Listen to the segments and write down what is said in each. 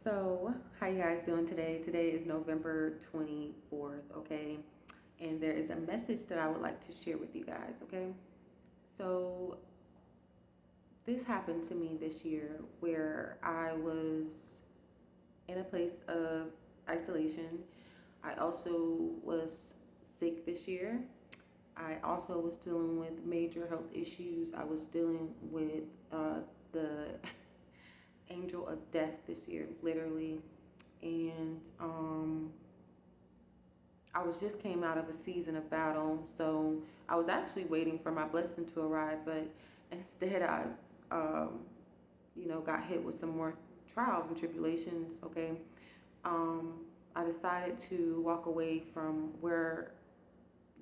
So, how you guys doing today? Today is November 24th, okay? And there is a message that I would like to share with you guys, okay? So, this happened to me this year where I was in a place of isolation. I also was sick this year. I also was dealing with major health issues. I was dealing with the angel of death this year, literally. And I was just came out of a season of battle, so I was actually waiting for my blessing to arrive, but instead um, got hit with some more trials and tribulations. Okay, um, I decided to walk away from where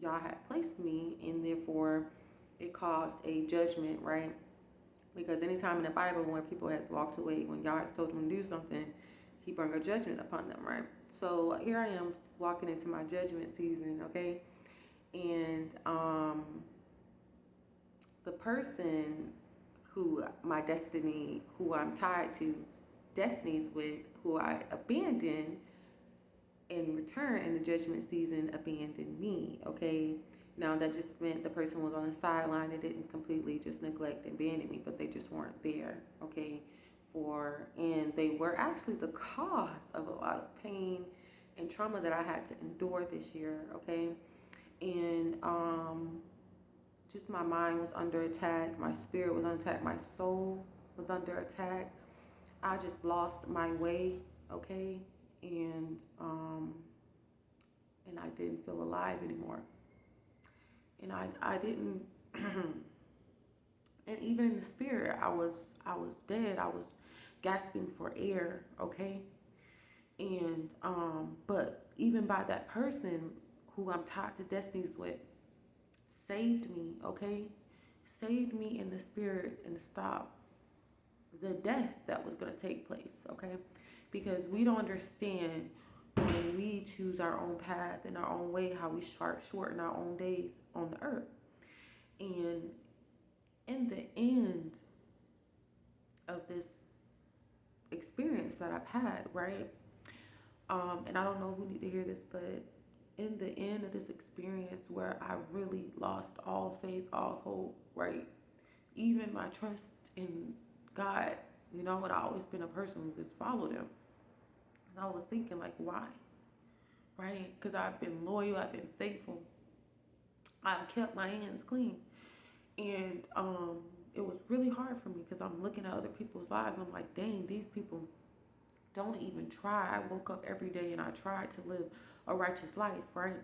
y'all had placed me, and therefore it caused a judgment, right? Because anytime in the Bible when people has walked away, when God has told them to do something, He brought a judgment upon them, right? So here I am walking into my judgment season, okay? And the person who my destiny, who I'm tied to, destinies with, who I abandoned, in return in the judgment season abandoned me, okay? Now that just meant the person was on the sideline. They didn't completely just neglect and abandon me, but they just weren't there, okay? And they were actually the cause of a lot of pain and trauma that I had to endure this year, okay? And just my mind was under attack, my spirit was under attack, my soul was under attack. I just lost my way, okay? And and I didn't feel alive anymore. And I didn't and even in the spirit I was dead. I was gasping for air, okay? And but even by that person who I'm tied to destinies with saved me, okay? Saved me in the spirit and stopped the death that was going to take place, okay? Because we don't understand when we choose our own path and our own way, how we shorten our own days on the earth. And in the end of this experience that I've had, right? And I don't know who need to hear this, but in the end of this experience where I really lost all faith, all hope, right? Even my trust in God, and I always been a person who just followed him. Because I was thinking, like, why? Right? Because I've been loyal, I've been faithful, I've kept my hands clean. And it was really hard for me because I'm looking at other people's lives. I'm like, dang, these people don't even try. I woke up every day and I tried to live a righteous life, right?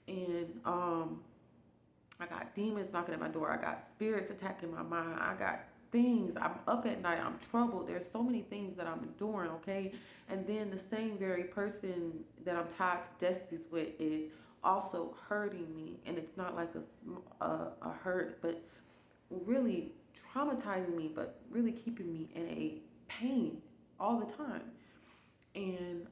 And I got demons knocking at my door. I got spirits attacking my mind. I got things. I'm up at night. I'm troubled. There's so many things that I'm enduring, okay? And then the same very person that I'm tied to destinies with is also hurting me. And it's not like a hurt, but really traumatizing me, but really keeping me in a pain all the time. And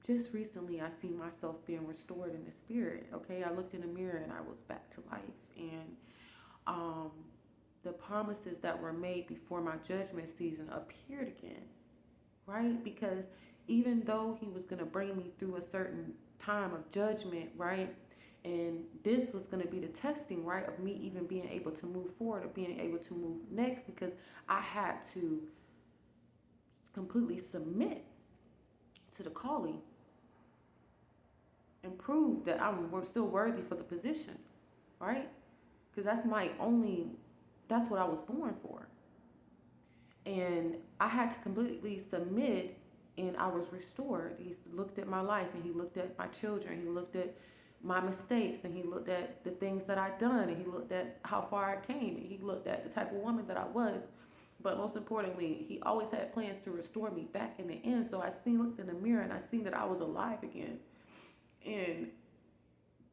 just recently, I see myself being restored in the spirit. Okay, I looked in the mirror and I was back to life. And um, the promises that were made before my judgment season appeared again, right? Because even though He was going to bring me through a certain time of judgment, right? And this was going to be the testing, right, of me even being able to move forward or being able to move next, because I had to completely submit to the calling and prove that I'm still worthy for the position, right? Because that's what I was born for. And I had to completely submit, and I was restored. He looked at my life, and He looked at my children. He looked at my mistakes, and He looked at the things that I'd done, and He looked at how far I came, and He looked at the type of woman that I was. But most importantly, He always had plans to restore me back in the end. So looked in the mirror, and I seen that I was alive again. And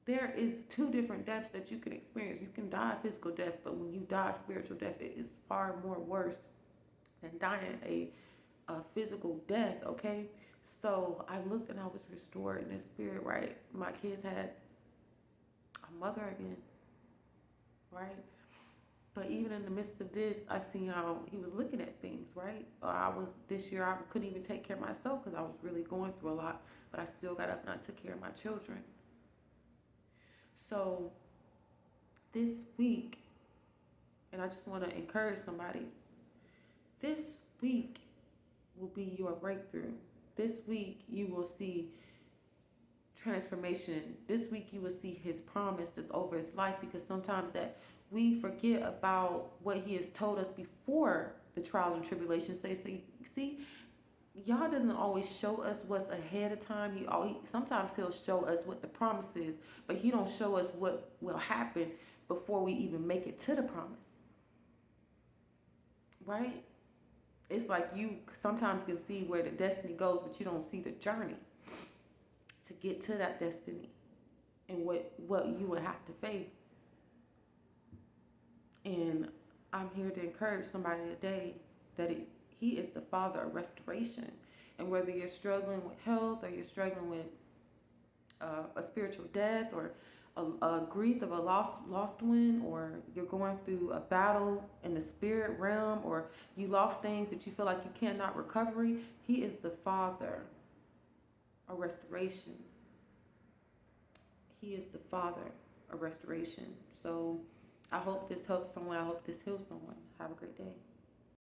there is two different deaths that you can experience. You can die a physical death, but when you die a spiritual death, it is far more worse than dying a physical death, okay? So I looked and I was restored in the spirit, right? My kids had a mother again, right? But even in the midst of this, I see how he was looking at things, right? I was this year I couldn't even take care of myself because I was really going through a lot, but I still got up and I took care of my children. So this week, and I just want to encourage somebody, this week will be your breakthrough. This week you will see transformation. This week you will see his promises over his life, because sometimes that we forget about what he has told us before the trials and tribulations. They say, see, y'all doesn't always show us what's ahead of time. Sometimes he'll show us what the promise is, but he don't show us what will happen before we even make it to the promise. Right? It's like you sometimes can see where the destiny goes, but you don't see the journey to get to that destiny and what you would have to face. And I'm here to encourage somebody today that he is the Father of restoration. And whether you're struggling with health, or you're struggling with a spiritual death, or a grief of a lost one, or you're going through a battle in the spirit realm, or you lost things that you feel like you cannot recover, he is the Father of restoration. He is the Father of restoration. So I hope this helps someone. I hope this heals someone. Have a great day.